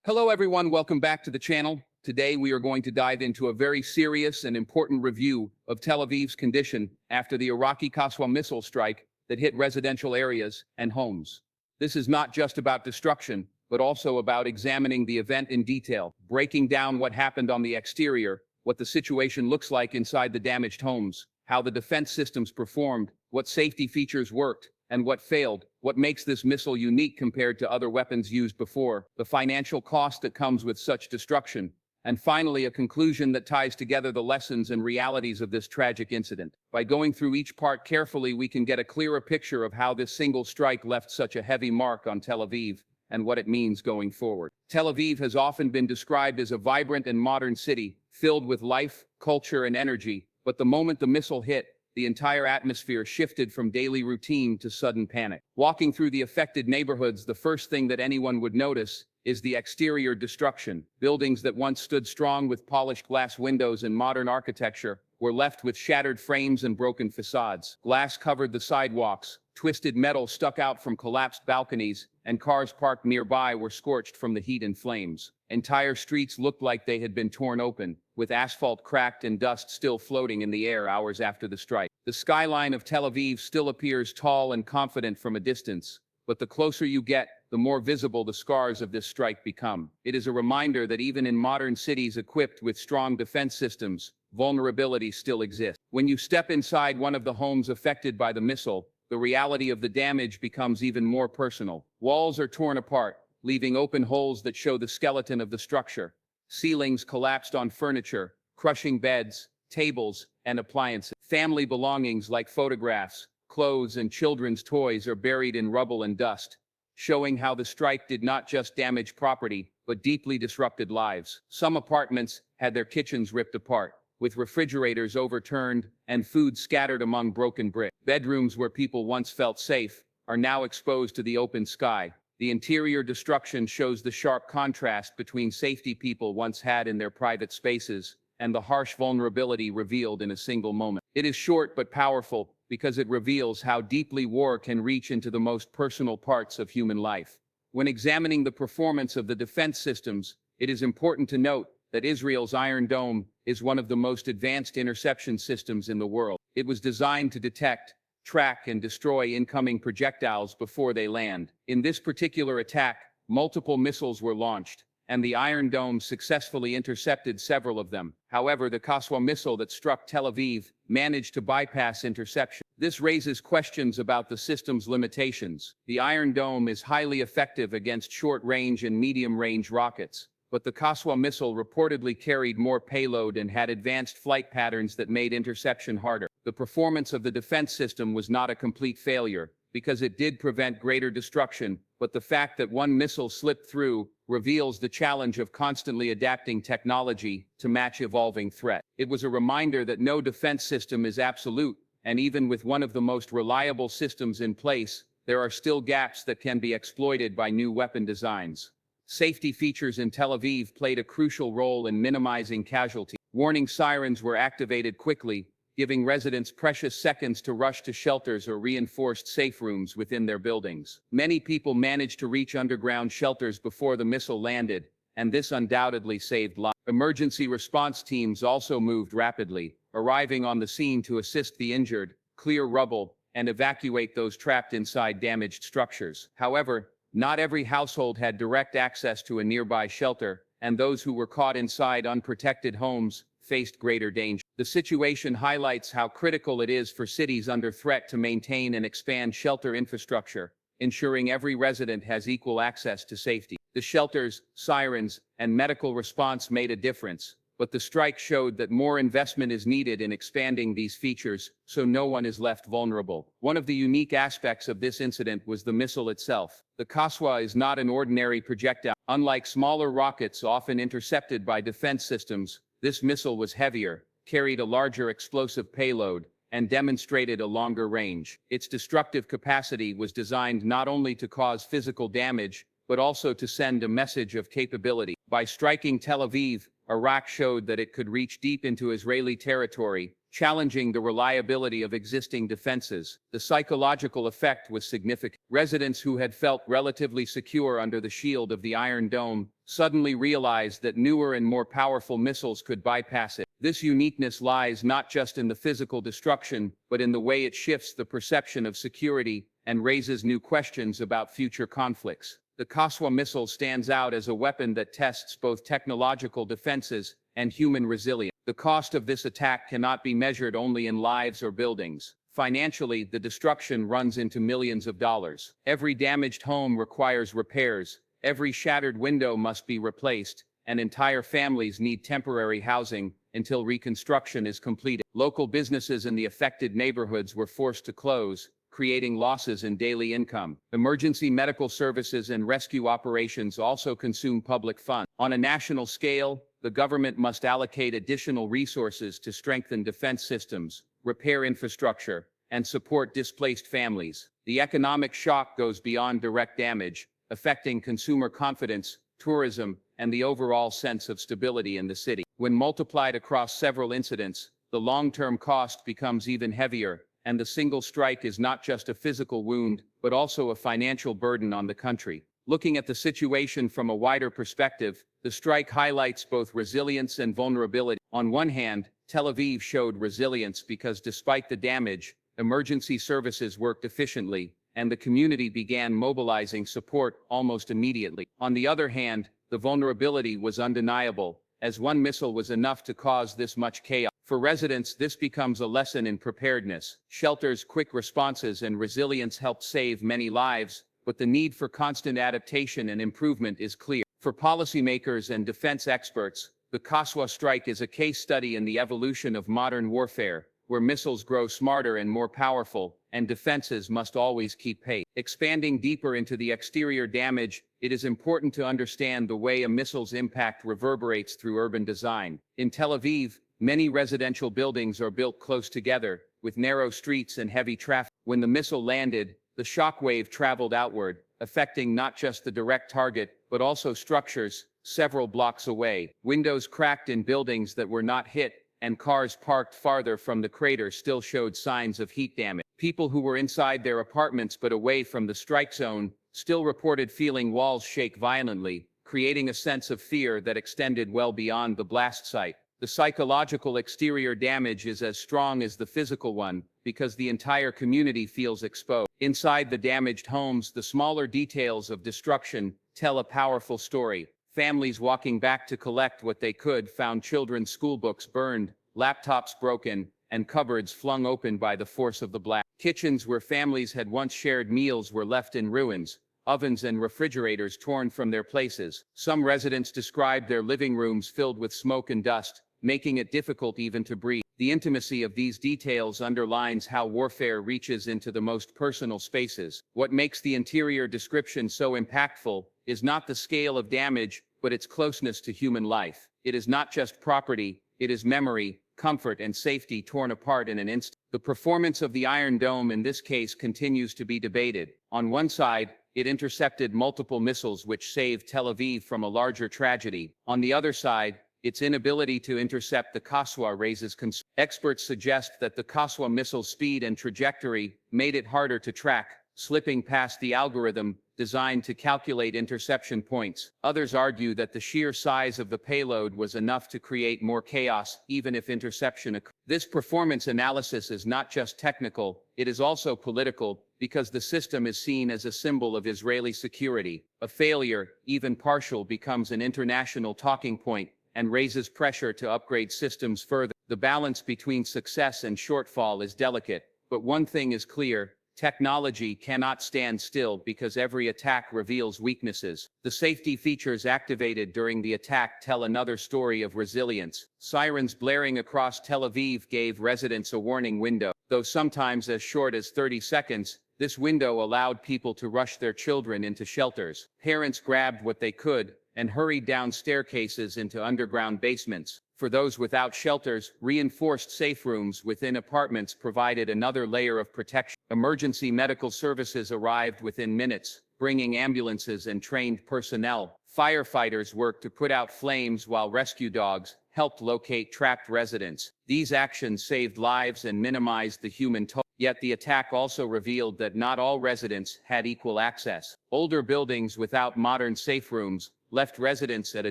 Hello everyone, welcome back to the channel. Today we are going to dive into a very serious and important review of Tel Aviv's condition after the Iraqi Qaswa missile strike that hit residential areas and homes. This is not just about destruction, but also about examining the event in detail, breaking down what happened on the exterior, what the situation looks like inside the damaged homes, how the defense systems performed, what safety features worked, and what failed, what makes this missile unique compared to other weapons used before, the financial cost that comes with such destruction, and finally a conclusion that ties together the lessons and realities of this tragic incident. By going through each part carefully, we can get a clearer picture of how this single strike left such a heavy mark on Tel Aviv and what it means going forward. Tel Aviv has often been described as a vibrant and modern city, filled with life, culture, and energy, but the moment the missile hit, the entire atmosphere shifted from daily routine to sudden panic. Walking through the affected neighborhoods, the first thing that anyone would notice is the exterior destruction. Buildings that once stood strong with polished glass windows and modern architecture were left with shattered frames and broken facades. Glass covered the sidewalks, twisted metal stuck out from collapsed balconies, and cars parked nearby were scorched from the heat and flames. Entire streets looked like they had been torn open, with asphalt cracked and dust still floating in the air hours after the strike. The skyline of Tel Aviv still appears tall and confident from a distance, but the closer you get, the more visible the scars of this strike become. It is a reminder that even in modern cities equipped with strong defense systems, vulnerabilities still exist. When you step inside one of the homes affected by the missile, the reality of the damage becomes even more personal. Walls are torn apart, leaving open holes that show the skeleton of the structure. Ceilings collapsed on furniture, crushing beds, tables, and appliances. Family belongings like photographs, clothes, and children's toys are buried in rubble and dust, showing how the strike did not just damage property, but deeply disrupted lives. Some apartments had their kitchens ripped apart, with refrigerators overturned and food scattered among broken bricks. Bedrooms where people once felt safe are now exposed to the open sky. The interior destruction shows the sharp contrast between safety people once had in their private spaces and the harsh vulnerability revealed in a single moment. It is short but powerful because it reveals how deeply war can reach into the most personal parts of human life. When examining the performance of the defense systems, it is important to note that Israel's Iron Dome is one of the most advanced interception systems in the world. It was designed to detect, track, and destroy incoming projectiles before they land. In this particular attack, multiple missiles were launched, and the Iron Dome successfully intercepted several of them. However, the Qaswa missile that struck Tel Aviv managed to bypass interception. This raises questions about the system's limitations. The Iron Dome is highly effective against short-range and medium-range rockets, but the Qaswa missile reportedly carried more payload and had advanced flight patterns that made interception harder. The performance of the defense system was not a complete failure, because it did prevent greater destruction, but the fact that one missile slipped through reveals the challenge of constantly adapting technology to match evolving threat. It was a reminder that no defense system is absolute, and even with one of the most reliable systems in place, there are still gaps that can be exploited by new weapon designs. Safety features in Tel Aviv played a crucial role in minimizing casualties. Warning sirens were activated quickly, giving residents precious seconds to rush to shelters or reinforced safe rooms within their buildings. Many people managed to reach underground shelters before the missile landed, and this undoubtedly saved lives. Emergency response teams also moved rapidly, arriving on the scene to assist the injured, clear rubble, and evacuate those trapped inside damaged structures. However, not every household had direct access to a nearby shelter, and those who were caught inside unprotected homes faced greater danger. The situation highlights how critical it is for cities under threat to maintain and expand shelter infrastructure, ensuring every resident has equal access to safety. The shelters, sirens, and medical response made a difference, but the strike showed that more investment is needed in expanding these features so no one is left vulnerable. One of the unique aspects of this incident was the missile itself. The Qaswa is not an ordinary projectile. Unlike smaller rockets often intercepted by defense systems, this missile was heavier, carried a larger explosive payload, and demonstrated a longer range. Its destructive capacity was designed not only to cause physical damage, but also to send a message of capability. By striking Tel Aviv, Iraq showed that it could reach deep into Israeli territory, challenging the reliability of existing defenses. The psychological effect was significant. Residents who had felt relatively secure under the shield of the Iron Dome suddenly realized that newer and more powerful missiles could bypass it. This uniqueness lies not just in the physical destruction, but in the way it shifts the perception of security and raises new questions about future conflicts. The Qaswa missile stands out as a weapon that tests both technological defenses and human resilience. The cost of this attack cannot be measured only in lives or buildings. Financially, the destruction runs into millions of dollars. Every damaged home requires repairs, every shattered window must be replaced, and entire families need temporary housing until reconstruction is completed. Local businesses in the affected neighborhoods were forced to close, creating losses in daily income. Emergency medical services and rescue operations also consume public funds. On a national scale, the government must allocate additional resources to strengthen defense systems, repair infrastructure, and support displaced families. The economic shock goes beyond direct damage, affecting consumer confidence, tourism, and the overall sense of stability in the city. When multiplied across several incidents, the long-term cost becomes even heavier, and the single strike is not just a physical wound, but also a financial burden on the country. Looking at the situation from a wider perspective, the strike highlights both resilience and vulnerability. On one hand, Tel Aviv showed resilience because despite the damage, emergency services worked efficiently, and the community began mobilizing support almost immediately. On the other hand, the vulnerability was undeniable, as one missile was enough to cause this much chaos. For residents, this becomes a lesson in preparedness. Shelters, quick responses, and resilience helped save many lives, but the need for constant adaptation and improvement is clear. For policymakers and defense experts, the Qaswa strike is a case study in the evolution of modern warfare, where missiles grow smarter and more powerful, and defenses must always keep pace. Expanding deeper into the exterior damage, it is important to understand the way a missile's impact reverberates through urban design. In Tel Aviv, many residential buildings are built close together, with narrow streets and heavy traffic. When the missile landed, the shockwave traveled outward, affecting not just the direct target, but also structures several blocks away. Windows cracked in buildings that were not hit, and cars parked farther from the crater still showed signs of heat damage. People who were inside their apartments but away from the strike zone still reported feeling walls shake violently, creating a sense of fear that extended well beyond the blast site. The psychological exterior damage is as strong as the physical one, because the entire community feels exposed. Inside the damaged homes, the smaller details of destruction tell a powerful story. Families walking back to collect what they could found children's schoolbooks burned, laptops broken, and cupboards flung open by the force of the blast. Kitchens where families had once shared meals were left in ruins, ovens and refrigerators torn from their places. Some residents described their living rooms filled with smoke and dust, making it difficult even to breathe. The intimacy of these details underlines how warfare reaches into the most personal spaces. What makes the interior description so impactful is not the scale of damage, but its closeness to human life. It is not just property, it is memory, comfort, and safety torn apart in an instant. The performance of the Iron Dome in this case continues to be debated. On one side, it intercepted multiple missiles which saved Tel Aviv from a larger tragedy. On the other side, its inability to intercept the Qaswa raises concern. Experts suggest that the Qaswa missile's speed and trajectory made it harder to track, slipping past the algorithm designed to calculate interception points. Others argue that the sheer size of the payload was enough to create more chaos, even if interception occurred. This performance analysis is not just technical, it is also political, because the system is seen as a symbol of Israeli security. A failure, even partial, becomes an international talking point and raises pressure to upgrade systems further. The balance between success and shortfall is delicate, but one thing is clear: technology cannot stand still because every attack reveals weaknesses. The safety features activated during the attack tell another story of resilience. Sirens blaring across Tel Aviv gave residents a warning window. Though sometimes as short as 30 seconds, this window allowed people to rush their children into shelters. Parents grabbed what they could and hurried down staircases into underground basements. For those without shelters, reinforced safe rooms within apartments provided another layer of protection. Emergency medical services arrived within minutes, bringing ambulances and trained personnel. Firefighters worked to put out flames while rescue dogs helped locate trapped residents. These actions saved lives and minimized the human toll. Yet the attack also revealed that not all residents had equal access. Older buildings without modern safe rooms, left residents at a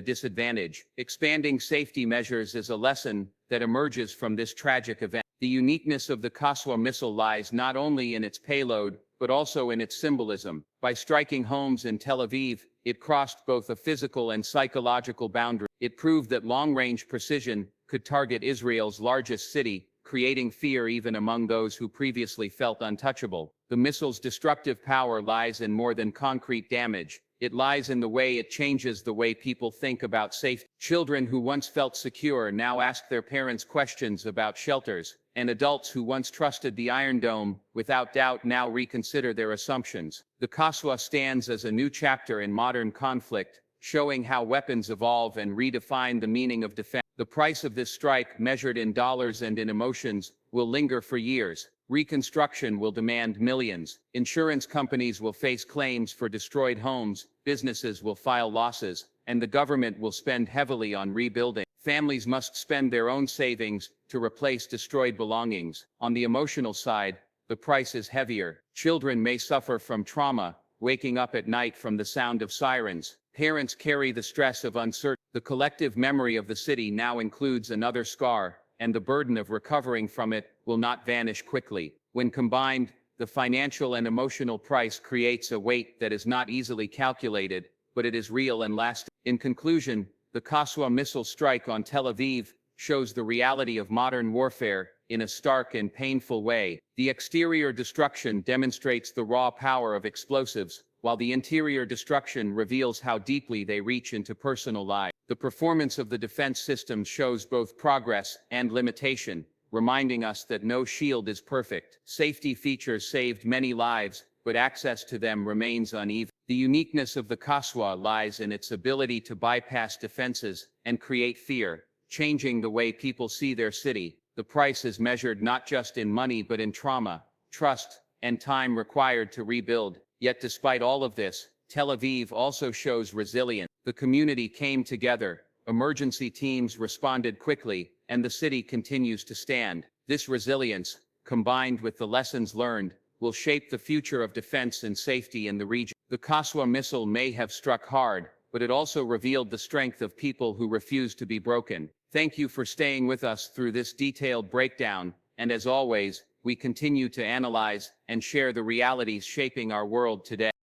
disadvantage. Expanding safety measures is a lesson that emerges from this tragic event. The uniqueness of the Qaswa missile lies not only in its payload, but also in its symbolism. By striking homes in Tel Aviv, it crossed both a physical and psychological boundary. It proved that long-range precision could target Israel's largest city, creating fear even among those who previously felt untouchable. The missile's destructive power lies in more than concrete damage. It lies in the way it changes the way people think about safety. Children who once felt secure now ask their parents questions about shelters, and adults who once trusted the Iron Dome without doubt now reconsider their assumptions. The Qaswa stands as a new chapter in modern conflict, showing how weapons evolve and redefine the meaning of defense. The price of this strike, measured in dollars and in emotions, will linger for years. Reconstruction will demand millions. Insurance companies will face claims for destroyed homes, businesses will file losses, and the government will spend heavily on rebuilding. Families must spend their own savings to replace destroyed belongings. On the emotional side, the price is heavier. Children may suffer from trauma, waking up at night from the sound of sirens. Parents carry the stress of uncertainty. The collective memory of the city now includes another scar, and the burden of recovering from it will not vanish quickly. When combined, the financial and emotional price creates a weight that is not easily calculated, but it is real and lasting. In conclusion, the Qaswa missile strike on Tel Aviv shows the reality of modern warfare in a stark and painful way. The exterior destruction demonstrates the raw power of explosives, while the interior destruction reveals how deeply they reach into personal lives. The performance of the defense system shows both progress and limitation, reminding us that no shield is perfect. Safety features saved many lives, but access to them remains uneven. The uniqueness of the Qaswa lies in its ability to bypass defenses and create fear, changing the way people see their city. The price is measured not just in money but in trauma, trust, and time required to rebuild. Yet despite all of this, Tel Aviv also shows resilience. The community came together, emergency teams responded quickly, and the city continues to stand. This resilience, combined with the lessons learned, will shape the future of defense and safety in the region. The Qaswa missile may have struck hard, but it also revealed the strength of people who refuse to be broken. Thank you for staying with us through this detailed breakdown, and as always, we continue to analyze and share the realities shaping our world today.